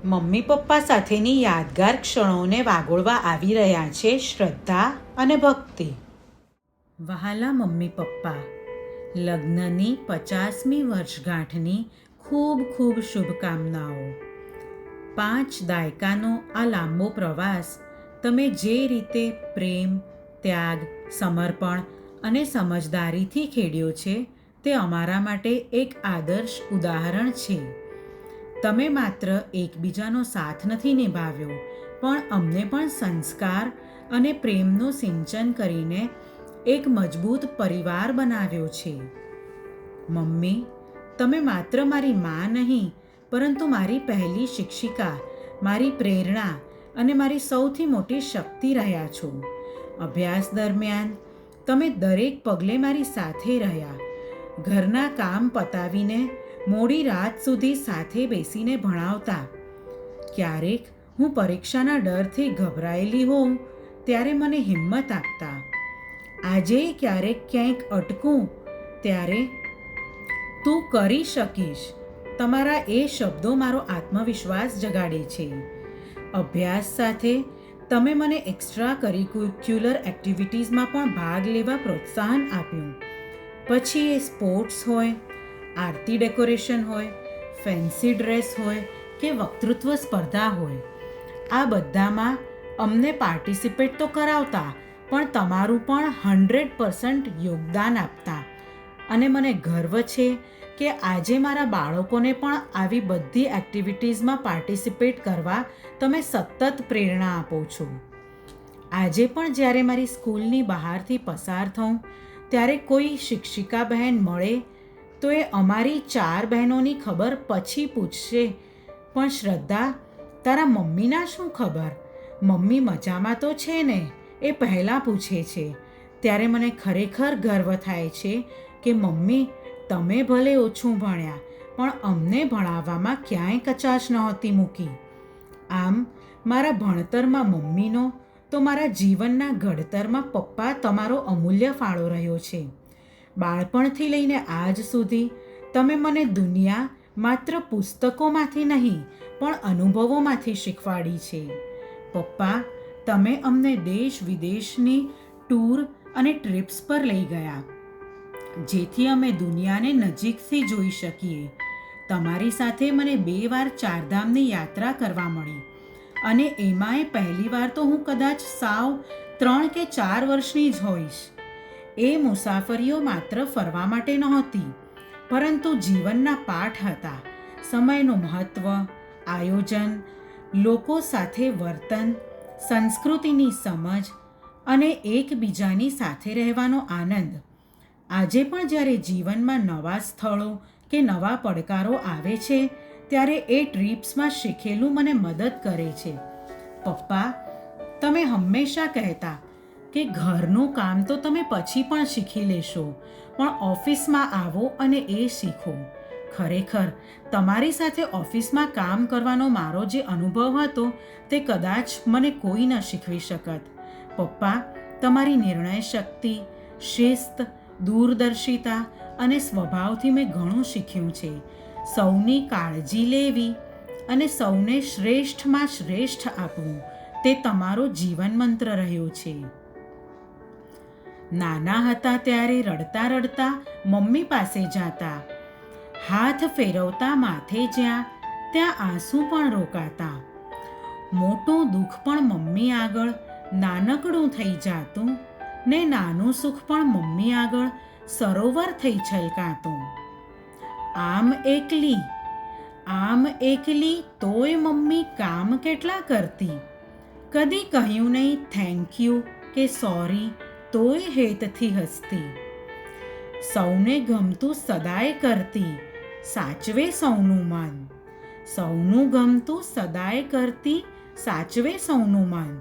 Mummy papa સાથેની યાદગાર ક્ષણોને વાગોળવા આવી રહ્યા છે શ્રદ્ધા અને ભક્તિ. વહાલા મમ્મી પપ્પા, લગ્નની 50મી વર્ષગાંઠની ખૂબ ખૂબ શુભકામનાઓ. 5 દાયકાનો આ લાંબો પ્રવાસ તમે જે રીતે પ્રેમ, ત્યાગ, સમર્પણ અને સમજદારીથી ખેડ્યો છે તે અમારા માટે એક આદર્શ ઉદાહરણ છે. તમે માત્ર એકબીજાનો સાથ નથી નિભાવ્યો, પણ અમને પણ સંસ્કાર અને પ્રેમનું સિંચન કરીને એક મજબૂત પરિવાર બનાવ્યો છે. મમ્મી, તમે માત્ર મારી મા નહીં, પરંતુ મારી પહેલી શિક્ષિકા, મારી પ્રેરણા અને મારી સૌથી મોટી શક્તિ રહ્યા છો. અભ્યાસ દરમિયાન તમે દરેક પગલે મારી સાથે રહ્યા. ઘરના કામ પતાવીને મોડી રાત સુધી સાથે બેસીને ભણાવતા. ક્યારેક હું પરીક્ષાના ડરથી ગભરાયેલી હોઉં ત્યારે મને હિંમત આપતા. આજે ક્યારેક ક્યાંક અટકું ત્યારે તું કરી શકીશ, તમારા એ શબ્દો મારો આત્મવિશ્વાસ જગાડે છે. અભ્યાસ સાથે તમે મને એક્સ્ટ્રા કરિક્યુલર એક્ટિવિટીઝમાં પણ ભાગ લેવા પ્રોત્સાહન આપ્યું. પછી એ સ્પોર્ટ્સ હોય, આરતી ડેકોરેશન હોય, ફેન્સી ડ્રેસ હોય કે વક્તૃત્વ સ્પર્ધા હોય, આ બધામાં અમને પાર્ટિસિપેટ તો કરાવતા, પણ તમારું પણ 100% યોગદાન આપતા. અને મને ગર્વ છે કે આજે મારા બાળકોને પણ આવી બધી એક્ટિવિટીઝમાં પાર્ટિસિપેટ કરવા તમે સતત પ્રેરણા આપો છો. આજે પણ જ્યારે મારી સ્કૂલની બહારથી પસાર થઉં ત્યારે કોઈ શિક્ષિકા બહેન મળે તો એ અમારી 4 બહેનોની ખબર પછી પૂછશે, પણ શ્રદ્ધા, તારા મમ્મીના શું ખબર? મમ્મી મજામાં તો છે ને? એ પહેલાં પૂછે છે. ત્યારે મને ખરેખર ગર્વ થાય છે કે મમ્મી, તમે ભલે ઓછું ભણ્યા, પણ અમને ભણાવવામાં ક્યાંય કચાશ નહોતી મૂકી. આમ મારા ભણતરમાં મમ્મીનો તો મારા જીવનના ઘડતરમાં પપ્પા તમારો અમૂલ્ય ફાળો રહ્યો છે. બાળપણથી લઈને આજ સુધી તમે મને દુનિયા માત્ર પુસ્તકોમાંથી નહીં, પણ અનુભવોમાંથી શીખવાડી છે. પપ્પા, તમે અમને દેશ વિદેશની ટૂર અને ટ્રીપ્સ પર લઈ ગયા, જેથી અમે દુનિયાને નજીકથી જોઈ શકીએ. તમારી સાથે મને 2 વાર 4 ધામની યાત્રા કરવા મળી, અને એમાંય પહેલીવાર તો હું કદાચ સાવ 3 કે 4 વર્ષની જ હોઈશ. એ મુસાફરીઓ માત્ર ફરવા માટે નહોતી, પરંતુ જીવનના પાઠ હતા. સમયનું મહત્ત્વ, આયોજન, લોકો સાથે વર્તન, સંસ્કૃતિની સમજ અને એકબીજાની સાથે રહેવાનો આનંદ. આજે પણ જ્યારે જીવનમાં નવા સ્થળો કે નવા પડકારો આવે છે ત્યારે એ ટ્રીપ્સમાં શીખેલું મને મદદ કરે છે. પપ્પા, તમે હંમેશા કહેતા કે ઘરનું કામ તો તમે પછી પણ શીખી લેશો, પણ ઓફિસમાં આવો અને એ શીખો. ખરેખર તમારી સાથે ઓફિસમાં કામ કરવાનો મારો જે અનુભવ હતો તે કદાચ મને કોઈ ન શીખવી શકત. પપ્પા, તમારી નિર્ણય શક્તિ, શિસ્ત, દૂરદર્શિતા અને સ્વભાવથી મેં ઘણું શીખ્યું છે. સૌની કાળજી લેવી અને સૌને શ્રેષ્ઠમાં શ્રેષ્ઠ આપવું, તે તમારો જીવન મંત્ર રહ્યો છે. નાના હતા ત્યારે રડતા રડતા મમ્મી પાસે જાતા. હાથ ફેરવતા માથે જ્યાં, ત્યાં આંસુ પણ રોકાતા. મોટું દુઃખ પણ મમ્મી આગળ નાનકડું થઈ જાતું, ને નાનું સુખ પણ મમ્મી આગળ સરોવર થઈ છલકાતું. આમ એકલી તોય મમ્મી કામ કેટલા કરતી. કદી કહ્યું નહીં થેન્ક યુ કે સોરી, તોય હેતથી હસતી. સૌને ગમતું સદાય કરતી, સાચવે સૌનું મન. સૌનું ગમતું સદાય કરતી, સાચવે સૌનું મન.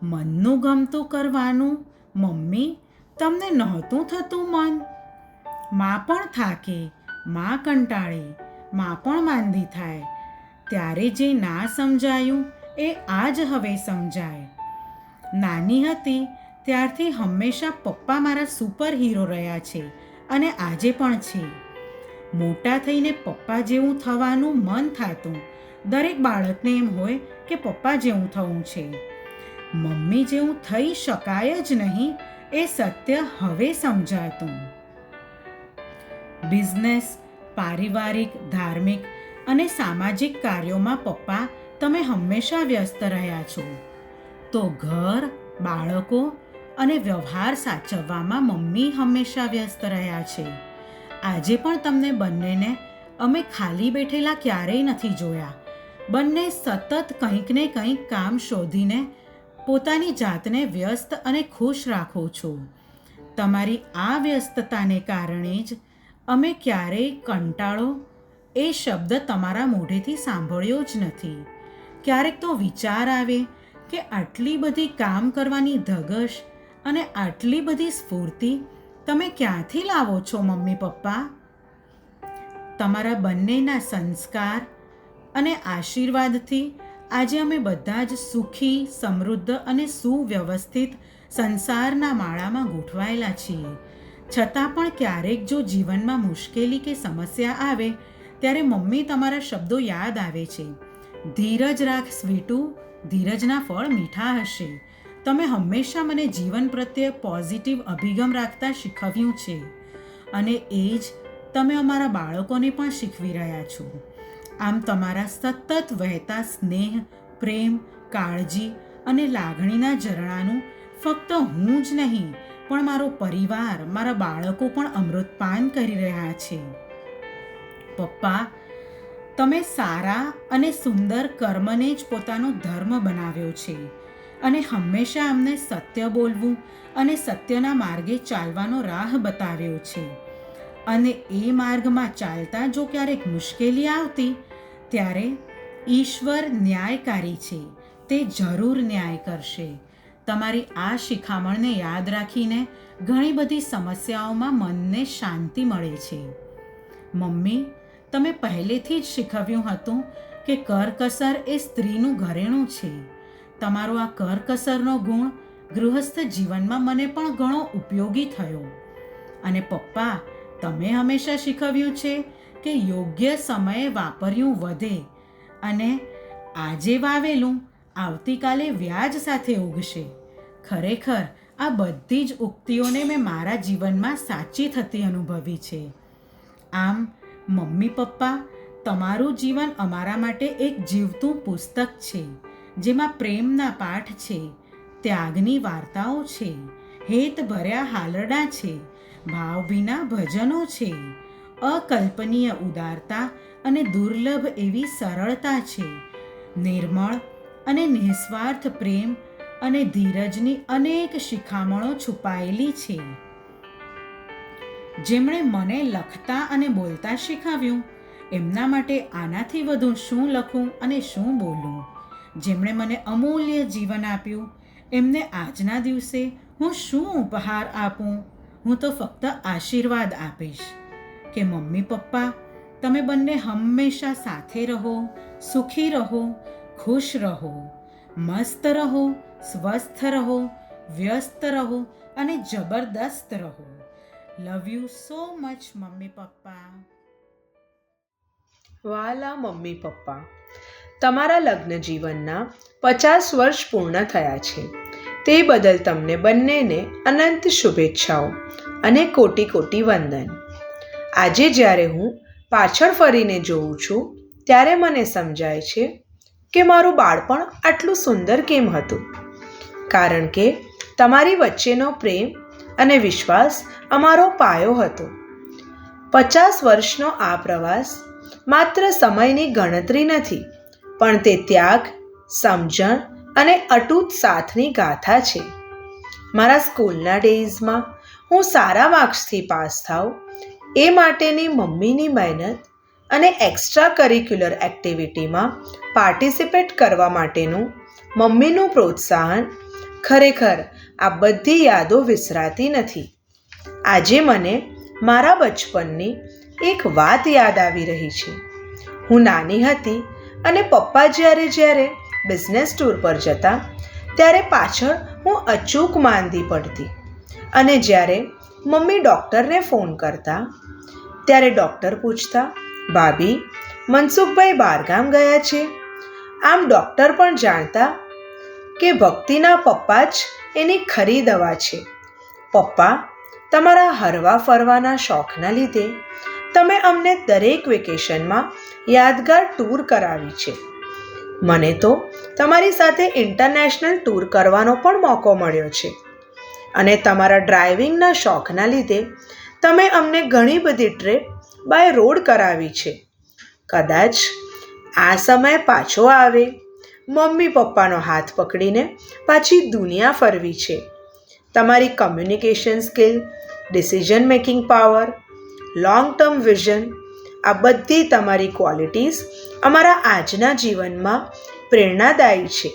મનનું ગમતું કરવાનું મમ્મી, તમને નહોતું થતું મન? માં પણ થાકે, માં કંટાળે, માં પણ માંદી થાય, ત્યારે જે ના સમજાયું એ આજ હવે સમજાય. નાની હતી ત્યારથી હંમેશા પપ્પા મારા સુપર હીરો રહ્યા છે અને આજે પણ છે. મોટા થઈને પપ્પા જેવું થવાનું મન થાતું, દરેક બાળકને એમ હોય કે પપ્પા જેવું થવું છે. મમ્મી જેવું થઈ શકાય જ નહીં એ સત્ય હવે સમજાતું. બિઝનેસ, પારિવારિક, ધાર્મિક અને સામાજિક કાર્યોમાં પપ્પા તમે હંમેશા વ્યસ્ત રહ્યા છો, તો ઘર, બાળકો અને વ્યવહાર સાચવવામાં મમ્મી હંમેશા વ્યસ્ત રહ્યા છે. આજે પણ તમને બંનેને અમે ખાલી બેઠેલા ક્યારેય નથી જોયા. બંને સતત કંઈક ને કંઈક કામ શોધીને પોતાની જાતને વ્યસ્ત અને ખુશ રાખો છો. તમારી આ વ્યસ્તતાને કારણે જ અમે ક્યારેય કંટાળો એ શબ્દ તમારા મોઢેથી સાંભળ્યો જ નથી. ક્યારેક તો વિચાર આવે કે આટલી બધી કામ કરવાની ધગશ અને આટલી બધી સ્ફૂર્તિ તમે ક્યાંથી લાવો છો મમ્મી પપ્પા? તમારા બંનેના સંસ્કાર અને આશીર્વાદથી આજે અમે બધા જ સુખી, સમૃદ્ધ અને સુવ્યવસ્થિત સંસારના માળામાં ગોઠવાયેલા છીએ. છતાં પણ ક્યારેક જો જીવનમાં મુશ્કેલી કે સમસ્યા આવે ત્યારે મમ્મી તમારા શબ્દો યાદ આવે છે. ધીરજ રાખ સ્વીટુ, ધીરજના ફળ મીઠા હશે. તમે હંમેશા મને જીવન પ્રત્યે પોઝિટિવ અભિગમ રાખતા શીખવ્યું છે અને એ જ તમે અમારા બાળકોને પણ શીખવી રહ્યા છો. આમ તમારા સતત વહેતા સ્નેહ, પ્રેમ, કાળજી અને લાગણીના ઝરણાનું ફક્ત હું જ નહીં પણ મારો પરિવાર, મારા બાળકો પણ અમૃતપાન કરી રહ્યા છે. પપ્પા, તમે સારા અને સુંદર કર્મને જ પોતાનો ધર્મ બનાવ્યો છે અને હંમેશા અમને સત્ય બોલવું અને સત્યના માર્ગે ચાલવાનો રાહ બતાવ્યો છે. અને એ માર્ગમાં ચાલતા જો ક્યારેક મુશ્કેલી આવતી ત્યારે ઈશ્વર ન્યાયકારી છે, તે જરૂર ન્યાય કરશે. તમારી આ શિખામણને યાદ રાખીને ઘણી બધી સમસ્યાઓમાં મનને શાંતિ મળે છે. મમ્મી, તમે પહેલેથી જ શીખવ્યું હતું કે કરકસર એ સ્ત્રીનું ઘરેણું છે. તમારો આ કરકસરનો ગુણ ગૃહસ્થ જીવનમાં મને પણ ઘણો ઉપયોગી થયો. અને પપ્પા, તમે હંમેશા શીખવ્યું છે કે યોગ્ય સમયે વાપર્યું વધે અને આજે વાવેલું આવતીકાલે વ્યાજ સાથે ઉગશે. ખરેખર આ બધી જ ઉક્તિઓને મેં મારા જીવનમાં સાચી થતી અનુભવી છે. આમ મમ્મી પપ્પા, તમારું જીવન અમારા માટે એક જીવતું પુસ્તક છે, જેમાં પ્રેમના પાઠ છે, ત્યાગની વાર્તાઓ છે, હેતભર્યા હાલરડા છે, ભાવભીના ભજનો છે, અકલ્પનીય ઉદારતા અને દુર્લભ એવી સરળતા છે, નિર્મળ અને નિસ્વાર્થ પ્રેમ અને ધીરજની અનેક શિખામણો છુપાયેલી છે. જેમણે મને લખતા અને બોલતા શીખવ્યું, એમના માટે આનાથી વધુ શું લખું અને શું બોલું? જેમણે મને અમૂલ્ય જીવન આપ્યું, એમને આજના દિવસે હું શું ઉપહાર આપું? હું તો ફક્ત આશીર્વાદ આપીશ કે મમ્મી પપ્પા, તમે બંને હંમેશા સાથે રહો, સુખી રહો, ખુશ રહો, મસ્ત રહો, સ્વસ્થ રહો, વ્યસ્ત રહો અને જબરદસ્ત રહો. Love you so much mummy papa. વહાલા મમ્મી પપ્પા, તમારા લગ્ન જીવનના 50 વર્ષ પૂર્ણ થયા છે. તે બદલ તમને બંનેને અનંત શુભેચ્છાઓ અને કોટી કોટી વંદન. આજે જ્યારે હું પાછળ ફરીને જોઉં છું ત્યારે મને સમજાય છે કે મારું બાળપણ આટલું સુંદર કેમ હતું. કારણ કે તમારી વચ્ચેનો પ્રેમ અને વિશ્વાસ અમારો પાયો હતો. 50 વર્ષનો આ પ્રવાસ માત્ર સમયની ગણતરી નથી, પણ તે ત્યાગ, સમજણ અને અતૂટ સાથની ગાથા છે. મારા સ્કૂલના ડેઝમાં હું સારા માર્ક્સથી પાસ થાઉં એ માટેની મમ્મીની મહેનત અને એક્સ્ટ્રા કરિક્યુલર એક્ટિવિટીમાં પાર્ટિસિપેટ કરવા માટેનું મમ્મીનું પ્રોત્સાહન, ખરેખર આ બધી યાદો વિસરાતી નથી. આજે મને મારા બચપનની એક વાત યાદ આવી રહી છે. હું નાની હતી અને પપ્પા જ્યારે બિઝનેસ ટૂર પર જતા ત્યારે પાછળ હું અચૂક માંદી પડતી અને જ્યારે મમ્મી ડૉક્ટરને ફોન કરતા ત્યારે ડૉક્ટર પૂછતા, ભાભી મનસુખભાઈ બહારગામ ગયા છે. આમ ડૉક્ટર પણ જાણતા કે ભક્તિના પપ્પા જ એની ખરી દવા છે. પપ્પા, તમારા હરવા ફરવાના શોખના લીધે તમે અમને દરેક વેકેશનમાં યાદગાર ટૂર કરાવી છે. મને તો તમારી સાથે ઇન્ટરનેશનલ ટૂર કરવાનો પણ મોકો મળ્યો છે. અને તમારા ડ્રાઇવિંગના શોખના લીધે તમે અમને ઘણી બધી ટ્રીપ બાય રોડ કરાવી છે. કદાચ આ સમય પાછો આવે, મમ્મી પપ્પાનો હાથ પકડીને પાછી દુનિયા ફરવી છે. તમારી communication skill, decision making power, long term vision, આ બધી તમારી ક્વોલિટીઝ અમારા આજના જીવનમાં પ્રેરણાદાયી છે.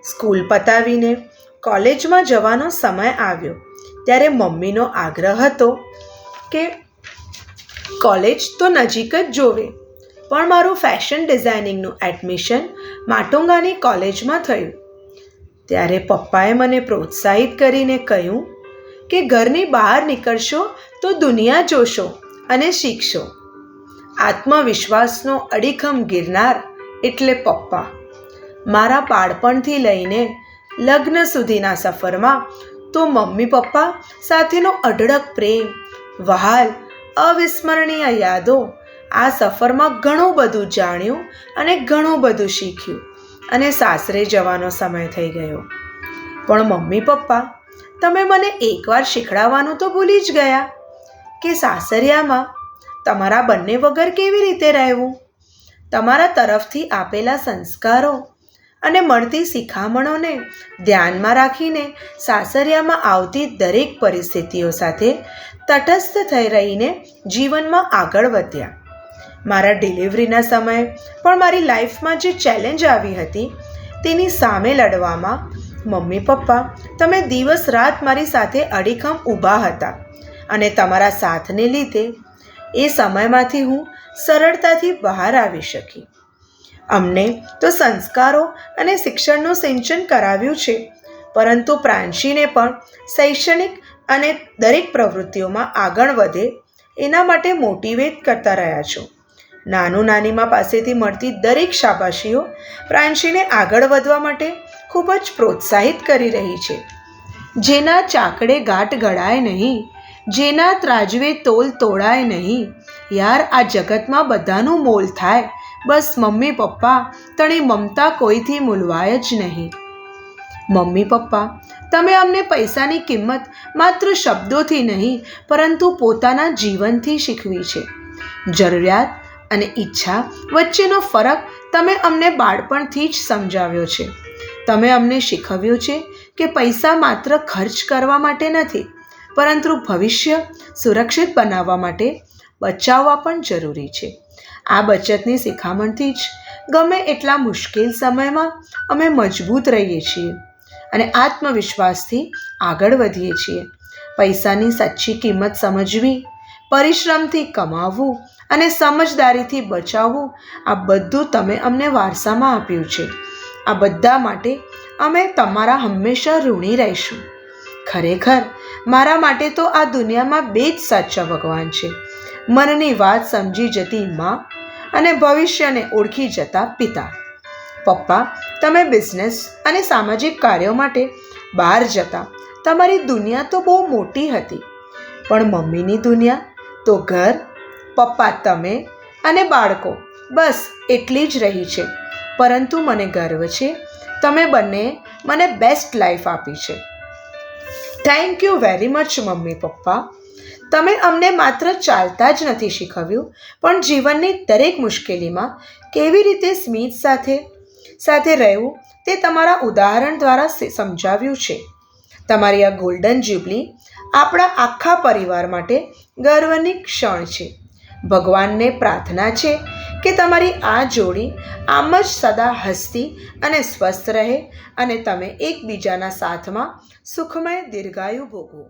સ્કૂલ પતાવીને કોલેજમાં જવાનો સમય આવ્યો ત્યારે મમ્મીનો આગ્રહ હતો કે કોલેજ તો નજીક જ જોવે, પણ મારું ફેશન ડિઝાઇનિંગનું એડમિશન માટુંગાની કોલેજમાં થયું. ત્યારે પપ્પાએ મને પ્રોત્સાહિત કરીને કહ્યું કે ઘરની બહાર નીકળશો તો દુનિયા જોશો અને શીખશો. આત્મવિશ્વાસનો અડીખમ ગિરનાર એટલે પપ્પા. મારા બાળપણથી લઈને લગ્ન સુધીના સફરમાં તો મમ્મી પપ્પા સાથેનો અઢળક પ્રેમ, વહાલ, અવિસ્મરણીય યાદો, આ સફરમાં ઘણું બધું જાણ્યું અને ઘણું બધું શીખ્યું. અને સાસરે જવાનો સમય થઈ ગયો. પણ મમ્મી પપ્પા, તમે મને એકવાર શીખડાવવાનું તો ભૂલી જ ગયા કે સાસરિયામાં તમારા બંને વગર કેવી રીતે રહેવું. તમારા તરફથી આપેલા સંસ્કારો અને મળતી શિખામણોને ધ્યાનમાં રાખીને સાસરિયામાં આવતી દરેક પરિસ્થિતિઓ સાથે તટસ્થ થઈ રહીને જીવનમાં આગળ વધ્યા. મારા ડિલિવરીના સમયે પણ મારી લાઈફમાં જે ચેલેન્જ આવી હતી તેની સામે લડવામાં મમ્મી પપ્પા તમે દિવસ રાત મારી સાથે અડીખમ ઊભા હતા. અને તમારા સાથને લીધે એ સમયમાંથી હું સરળતાથી બહાર આવી શકી. અમને તો સંસ્કારો અને શિક્ષણનું સિંચન કરાવ્યું છે, પરંતુ પ્રાંશીને પણ શૈક્ષણિક અને દરેક પ્રવૃત્તિઓમાં આગળ વધે એના માટે મોટિવેટ કરતા રહ્યા છો. નાનું નાનીમાં પાસેથી મળતી દરેક શાબાશીઓ પ્રાંશીને આગળ વધવા માટે ખૂબ જ પ્રોત્સાહિત કરી રહી છે. જેના ચાકડે ગાંઠ ગળાય નહીં, જેના ત્રાજવે તોલ તોડાય નહીં, યાર આ જગતમાં બધાનું મોલ થાય, બસ મમ્મી પપ્પા તણી મમતા કોઈથી મૂલવાય જ નહીં. મમ્મી પપ્પા, તમે અમને પૈસાની કિંમત માત્ર શબ્દોથી નહીં પરંતુ પોતાના જીવનથી શીખવી છે. જરૂરિયાત અને ઈચ્છા વચ્ચેનો ફરક તમે અમને બાળપણથી જ સમજાવ્યો છે. તમે અમને શીખવ્યું છે કે પૈસા માત્ર ખર્ચ કરવા માટે નથી, પરંતુ ભવિષ્ય સુરક્ષિત બનાવવા માટે બચાવવા પણ જરૂરી છે. આ બચતની શિખામણથી જ ગમે એટલા મુશ્કેલ સમયમાં અમે મજબૂત રહીએ છીએ અને આત્મવિશ્વાસથી આગળ વધીએ છીએ. પૈસાની સાચી કિંમત સમજવી, પરિશ્રમથી કમાવવું અને સમજદારીથી બચાવવું, આ બધું તમે અમને વારસામાં આપ્યું છે. આ બધા માટે અમે તમારા હંમેશા ઋણી રહીશું. ખરેખર મારા માટે તો આ દુનિયામાં બે જ સાચા ભગવાન છે, મનની વાત સમજી જતી માં અને ભવિષ્યને ઓળખી જતા પિતા. પપ્પા, તમે બિઝનેસ અને સામાજિક કાર્યો માટે બહાર જતા તમારી દુનિયા તો બહુ મોટી હતી, પણ મમ્મીની દુનિયા તો ઘર, પપ્પા તમે અને બાળકો, બસ એટલી જ રહી છે. પરંતુ મને ગર્વ છે તમે બંને મને બેસ્ટ લાઈફ આપી છે. Thank you very much mummy papa. તમે અમને માત્ર ચાલતા જ નથી શીખવ્યું, પણ જીવનની દરેક મુશ્કેલીમાં કેવી રીતે સ્મિત સાથે રહેવું તે તમારા ઉદાહરણ દ્વારા સમજાવ્યું છે. તમારી આ ગોલ્ડન જ્યુબલી આપણા આખા પરિવાર માટે ગર્વની ક્ષણ છે. ભગવાનને પ્રાર્થના છે કે તમારી આ જોડી આમ જ સદા હસતી અને સ્વસ્થ રહે અને તમે એકબીજાના સાથમાં સુખમય દીર્ઘાયુ ભોગવો.